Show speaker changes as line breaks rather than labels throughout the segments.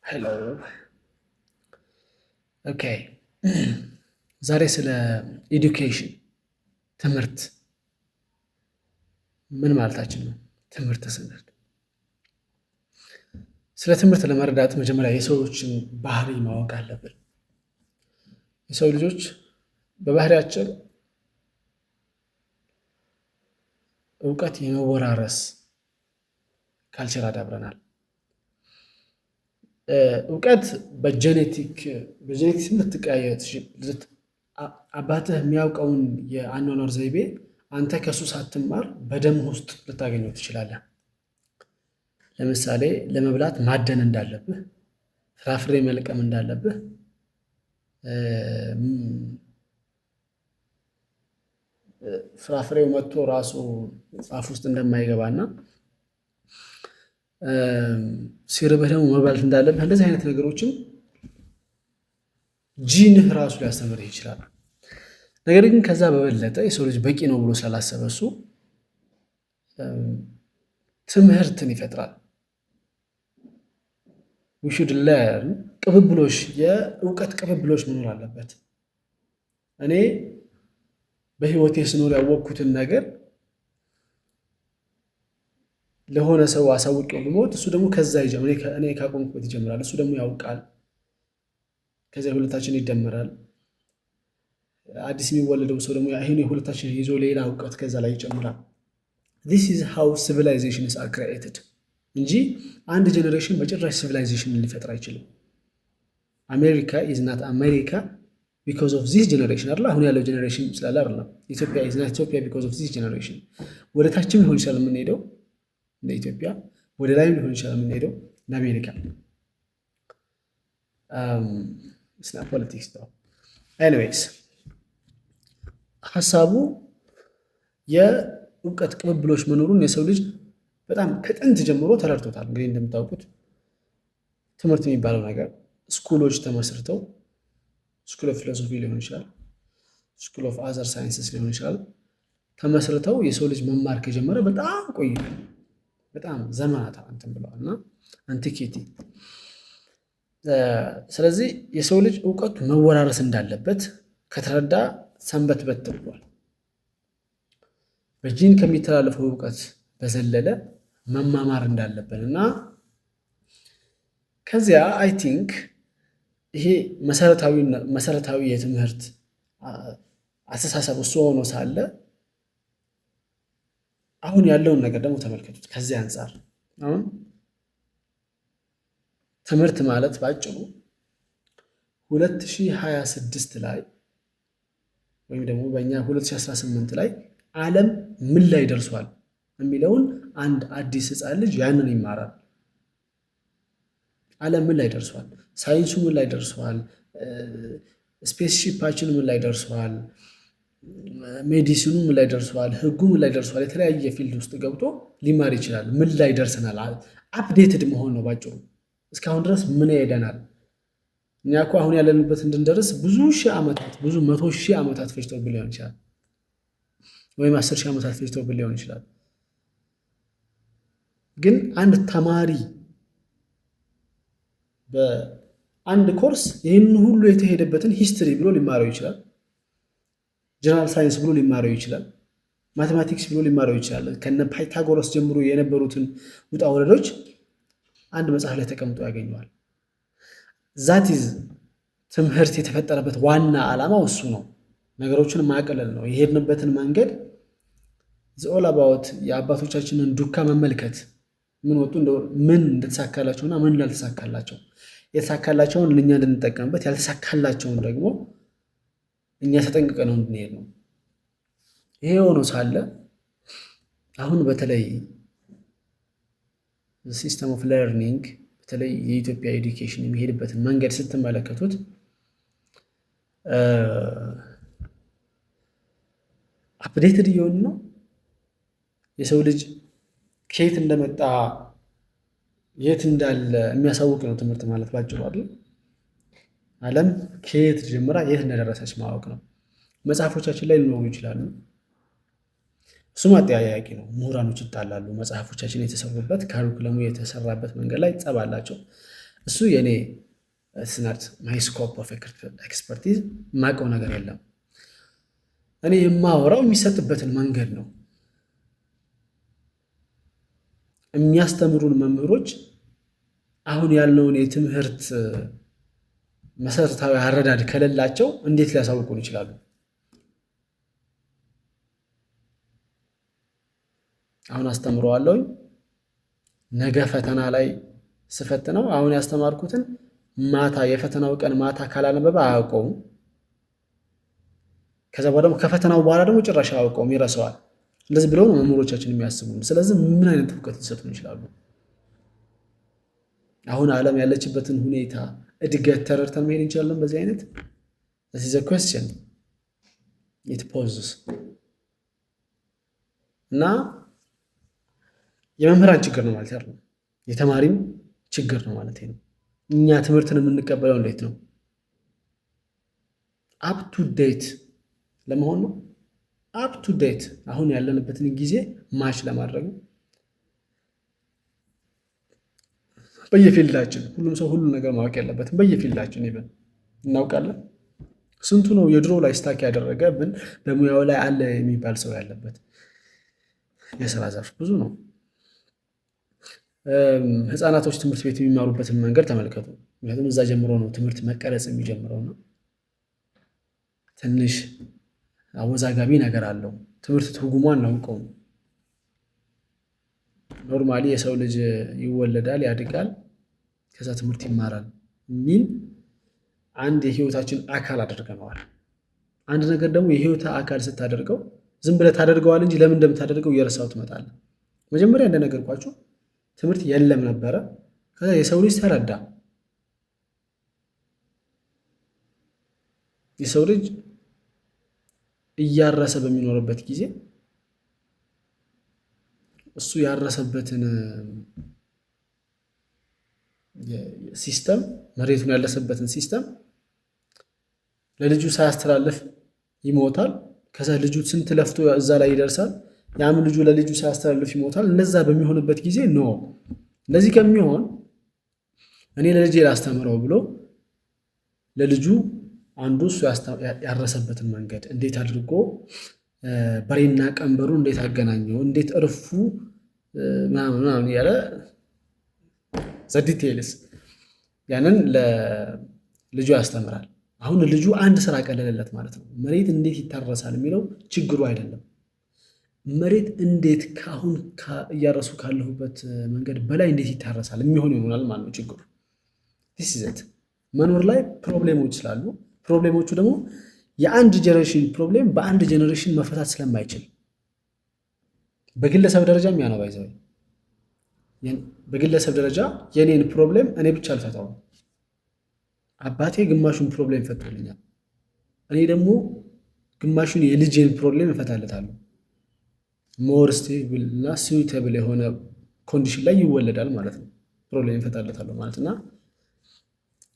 ሄሎ ኦኬ። ዛሬ ስለ ኤዱኬሽን ትምህርት ምን ማለታችን ነው? ትምህርት ስንል ስለ ትምህርት ለመረዳት መጀመሪያ የሰዎችን ባህሪ ማወቅ አለብን። የሰው ልጆች በባህሪያችን እውቀት የመወራረስ ካልቸር አዳብረናል። እውቀት በጄኔቲክስ ልትቀያየር አባትህ የሚያውቀውን የአኗኗር ዘይቤ አንተ ከሱ ሳትማር በደም ውስጥ ልታገኘው ትችላለህ። ለምሳሌ ለመብላት ማደን እንዳለብህ፣ ፍራፍሬ መልቀም እንዳለብህ፣ ፍራፍሬው መጥቶ ራሱ አፍ ውስጥ እንደማይገባና ሲርብህ ደግሞ መብላት እንዳለብህ እንደዚህ አይነት ነገሮችን ጂንህ ራሱ ሊያስተምርህ ይችላል። ነገር ግን ከዛ በበለጠ የሰው ልጅ በቂ ነው ብሎ ስላሰበ እሱ ትምህርትን ይፈጥራል። we should learn ቅብብሎሽ፣ የእውቀት ቅብብሎሽ መኖር አለበት። እኔ በህይወቴ ስኖር ያወቅኩትን ነገር ለሆነ ሰው አሳውቄው ብሞት እሱ ደግሞ ከዛ እኔ ካቆምኩበት ይጀምራል። እሱ ደግሞ ያውቃል። ከዚያ ሁለታችን ይደመራል። አዲስ የሚወለደው ሰው ደግሞ ይህን የሁለታችን ይዞ ሌላ እውቀት ከዛ ላይ ይጨምራል። this is how civilizations are created እንጂ አንድ ጀኔሬሽን በጭራሽ ሲቪላይዜሽንን ሊፈጥር አይችልም። አሜሪካ is not America because of this generation አይደል? አሁን ያለው ጀኔሬሽን ስላለ አይደለም። ኢትዮጵያ is not Ethiopia because of this generation። ወደ ታችም ሊሆን ይችላል የምንሄደው እንደ ኢትዮጵያ፣ ወደ ላይም ሊሆን ይችላል የምንሄደው እንደ አሜሪካ። it's not politics though. anyways ሀሳቡ የእውቀት ቅብብሎች መኖሩን የሰው ልጅ በጣም ከጥንት ጀምሮ ተረድቶታል። እንግዲህ እንደምታውቁት ትምህርት የሚባለው ነገር ስኩሎች ተመስርተው ስኩል ኦፍ ፊሎሶፊ ሊሆን ይችላል፣ ስኩል ኦፍ አዘር ሳይንስስ ሊሆን ይችላል፣ ተመስርተው የሰው ልጅ መማር ከጀመረ በጣም ቆይቷል። በጣም ዘመናት እንትን ብለዋል እና አንቲኪቲ። ስለዚህ የሰው ልጅ እውቀቱ መወራረስ እንዳለበት ከተረዳ ሰንበት በት ብሏል። በጂን ከሚተላለፈው እውቀት በዘለለ መማማር እንዳለብን እና ከዚያ አይ ቲንክ ይሄ መሰረታዊ የትምህርት አስተሳሰብ እሱ ሆኖ ሳለ አሁን ያለውን ነገር ደግሞ ተመልከቱት። ከዚህ አንጻር አሁን ትምህርት ማለት ባጭሩ 2026 ላይ ወይም ደግሞ በእኛ 2018 ላይ ዓለም ምን ላይ ደርሷል የሚለውን አንድ አዲስ ሕፃን ልጅ ያንን ይማራል። ዓለም ምን ላይ ደርሷል፣ ሳይንሱ ምን ላይ ደርሷል፣ ስፔስሺፓችን ምን ላይ ደርሷል፣ ሜዲሲኑ ምን ላይ ደርሷል፣ ህጉ ምን ላይ ደርሷል፣ የተለያየ ፊልድ ውስጥ ገብቶ ሊማር ይችላል። ምን ላይ ደርሰናል፣ አፕዴትድ መሆን ነው ባጭሩ። እስካሁን ድረስ ምን ሄደናል? እኛ እኮ አሁን ያለንበት እንድንደርስ ብዙ ሺህ ዓመታት ብዙ 100 ሺህ ዓመታት ፈጅቶብን ሊሆን ይችላል፣ ወይም 10 ሺህ ዓመታት ፈጅቶብን ሊሆን ይችላል። ግን አንድ ተማሪ በአንድ ኮርስ ይህን ሁሉ የተሄደበትን ሂስትሪ ብሎ ሊማረው ይችላል። ጀነራል ሳይንስ ብሎ ሊማረው ይችላል። ማቴማቲክስ ብሎ ሊማረው ይችላል። ከነ ፓይታጎረስ ጀምሮ የነበሩትን ውጣ ወረዶች አንድ መጽሐፍ ላይ ተቀምጦ ያገኘዋል። ዛቲዝ ትምህርት የተፈጠረበት ዋና ዓላማው እሱ ነው። ነገሮችን ማቀለል ነው። የሄድንበትን መንገድ ኦል አባውት የአባቶቻችንን ዱካ መመልከት፣ ምን እንደተሳካላቸውና ምን እንዳልተሳካላቸው፣ የተሳካላቸውን እኛ እንድንጠቀምበት፣ ያልተሳካላቸውን ደግሞ እኛ ተጠንቅቀ ነው እንድንሄድ ነው። ይሄ ሆኖ ሳለ አሁን በተለይ ሲስተም ኦፍ ለርኒንግ በተለይ የኢትዮጵያ ኤዱኬሽን የሚሄድበትን መንገድ ስትመለከቱት አፕዴትድ እየሆን ነው። የሰው ልጅ ከየት እንደመጣ የት እንዳለ የሚያሳውቅ ነው ትምህርት ማለት ባጭሩ አይደል? ዓለም ከየት ጀምራ የት እንደደረሰች ማወቅ ነው። መጽሐፎቻችን ላይ ሊኖሩ ይችላሉ። እሱም አጠያያቂ ነው። ምሁራኖች ይጣላሉ። መጽሐፎቻችን የተሰሩበት ካሪኩለሙ የተሰራበት መንገድ ላይ ጸብ አላቸው። እሱ የኔ ስናት ማይ ስኮፕ ኦፍ ኤክስፐርቲዝ የማውቀው ነገር የለም። እኔ የማወራው የሚሰጥበትን መንገድ ነው። የሚያስተምሩን መምህሮች አሁን ያለውን የትምህርት መሰረታዊ አረዳድ ከሌላቸው እንዴት ሊያሳውቁን ይችላሉ? አሁን አስተምረዋለሁኝ፣ ነገ ፈተና ላይ ስፈትነው አሁን ያስተማርኩትን ማታ የፈተናው ቀን ማታ ካላነበበ አያውቀውም። ከዛ በኋላ ደግሞ ከፈተናው በኋላ ደግሞ ጭራሽ አያውቀውም፣ ይረሳዋል። እንደዚህ ብለው ነው መምህሮቻችን የሚያስቡን። ስለዚህ ምን አይነት እውቀት ሊሰጡን ይችላሉ? አሁን ዓለም ያለችበትን ሁኔታ እድገት ተረድተን መሄድ እንችላለን በዚህ አይነት? this is a question it poses እና የመምህራን ችግር ነው ማለት አይደለም፣ የተማሪም ችግር ነው ማለት ነው። እኛ ትምህርትን የምንቀበለው እንዴት ነው? አፕ ቱ ዴት ለመሆን ነው። አፕ ቱ ዴት አሁን ያለንበትን ጊዜ ማች ለማድረግ ነው። በየፊልዳችን ሁሉም ሰው ሁሉ ነገር ማወቅ ያለበትም በየፊልዳችን ይበል እናውቃለን። ስንቱ ነው የድሮ ላይ ስታክ ያደረገብን በሙያው ላይ አለ የሚባል ሰው ያለበት የስራ ዘርፍ ብዙ ነው። ህፃናቶች ትምህርት ቤት የሚማሩበትን መንገድ ተመልከቱ። ምክንያቱም እዛ ጀምሮ ነው ትምህርት መቀረጽ የሚጀምረው ነው። ትንሽ አወዛጋቢ ነገር አለው። ትምህርት ትርጉሙ አናውቀውም። ኖርማሊ የሰው ልጅ ይወለዳል፣ ያድጋል፣ ከዛ ትምህርት ይማራል የሚል አንድ የህይወታችን አካል አድርገነዋል። አንድ ነገር ደግሞ የህይወት አካል ስታደርገው ዝም ብለህ ታደርገዋል እንጂ ለምን እንደምታደርገው እየረሳው ትመጣለህ። መጀመሪያ እንደነገርኳችሁ ትምህርት የለም ነበረ። ከዛ የሰው ልጅ ተረዳ። የሰው ልጅ እያረሰ በሚኖርበት ጊዜ እሱ ያረሰበትን ሲስተም መሬቱን ያለሰበትን ሲስተም ለልጁ ሳያስተላልፍ ይሞታል። ከዛ ልጁ ስንት ለፍቶ እዛ ላይ ይደርሳል። ያም ልጁ ለልጁ ሳያስተላልፍ ይሞታል። እንደዛ በሚሆንበት ጊዜ ኖ እንደዚህ ከሚሆን እኔ ለልጄ ላስተምረው ብሎ ለልጁ አንዱ እሱ ያረሰበትን መንገድ እንዴት አድርጎ በሬና ቀንበሩ እንዴት አገናኘው፣ እንዴት እርፉ ምናምን እያለ ዘዲቴልስ ያንን ለልጁ ያስተምራል። አሁን ልጁ አንድ ስራ ቀለለለት ማለት ነው። መሬት እንዴት ይታረሳል የሚለው ችግሩ አይደለም። መሬት እንዴት ከአሁን እያረሱ ካለሁበት መንገድ በላይ እንዴት ይታረሳል የሚሆን ይሆናል ማለት ነው ችግሩ። ይዘት መኖር ላይ ፕሮብሌሞች ስላሉ ፕሮብሌሞቹ ደግሞ የአንድ ጀነሬሽን ፕሮብሌም በአንድ ጀነሬሽን መፈታት ስለማይችል በግለሰብ ደረጃ የሚያነባ ይዘው በግለሰብ ደረጃ የኔን ፕሮብሌም እኔ ብቻ አልፈታውም። አባቴ ግማሹን ፕሮብሌም ፈቶልኛል፣ እኔ ደግሞ ግማሹን የልጄን ፕሮብሌም እፈታለታለሁ። ሞር ስቴብል እና ስዊተብል የሆነ ኮንዲሽን ላይ ይወለዳል ማለት ነው። ፕሮብሌም እፈታለታለሁ ማለት እና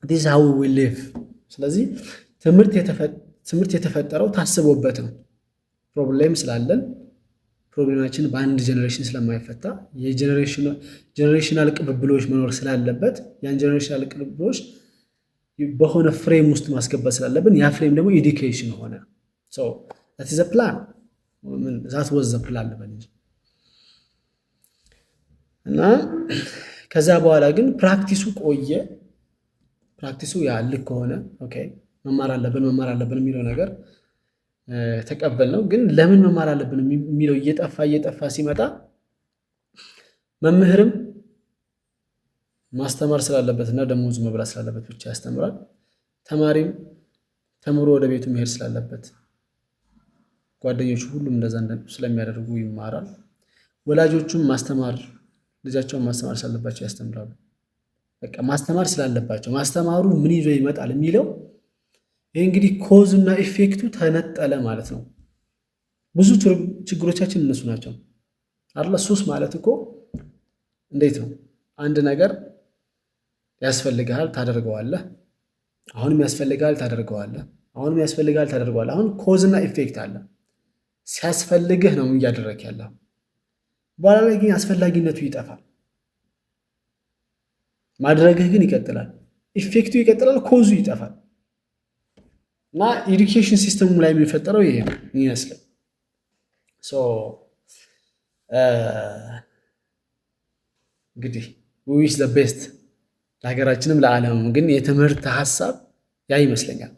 this how we live። ስለዚህ ትምህርት የተፈጠረው ታስቦበት ነው። ፕሮብሌም ስላለን ፕሮብሌማችን በአንድ ጀነሬሽን ስለማይፈታ የጀነሬሽናል ቅብብሎች መኖር ስላለበት ያን ጀነሬሽናል ቅብብሎች በሆነ ፍሬም ውስጥ ማስገባት ስላለብን ያ ፍሬም ደግሞ ኤዱኬሽን ሆነ። that is a plan that was the plan ልበል እንጂ እና ከዛ በኋላ ግን ፕራክቲሱ ቆየ። ፕራክቲሱ ያልክ ከሆነ ኦኬ መማር አለብን የሚለው ነገር ተቀበል ነው። ግን ለምን መማር አለብን የሚለው እየጠፋ ሲመጣ መምህርም ማስተማር ስላለበት እና ደሞዝ መብላት ስላለበት ብቻ ያስተምራል። ተማሪም ተምሮ ወደ ቤቱ መሄድ ስላለበት ጓደኞቹ ሁሉም እንደዛ ስለሚያደርጉ ይማራል። ወላጆቹም ልጃቸውን ማስተማር ስላለባቸው ያስተምራሉ። በቃ ማስተማር ስላለባቸው ማስተማሩ ምን ይዞ ይመጣል የሚለው ይህ እንግዲህ ኮዝ እና ኢፌክቱ ተነጠለ ማለት ነው። ብዙ ችግሮቻችን እነሱ ናቸው አይደል? ሱስ ማለት እኮ እንዴት ነው? አንድ ነገር ያስፈልግሃል፣ ታደርገዋለህ። አሁንም ያስፈልግሃል፣ ታደርገዋለህ። አሁንም ያስፈልግሃል፣ ታደርገዋለህ። አሁን ኮዝ እና ኢፌክት አለ። ሲያስፈልግህ ነው እያደረክ ያለው። በኋላ ላይ ግን አስፈላጊነቱ ይጠፋል። ማድረግህ ግን ይቀጥላል። ኢፌክቱ ይቀጥላል፣ ኮዙ ይጠፋል። እና ኤዱኬሽን ሲስተሙ ላይ የሚፈጠረው ይሄ ነው ይመስላል። እንግዲህ ዊሽ ዘ ቤስት ለሀገራችንም ለዓለምም። ግን የትምህርት ሀሳብ ያ ይመስለኛል።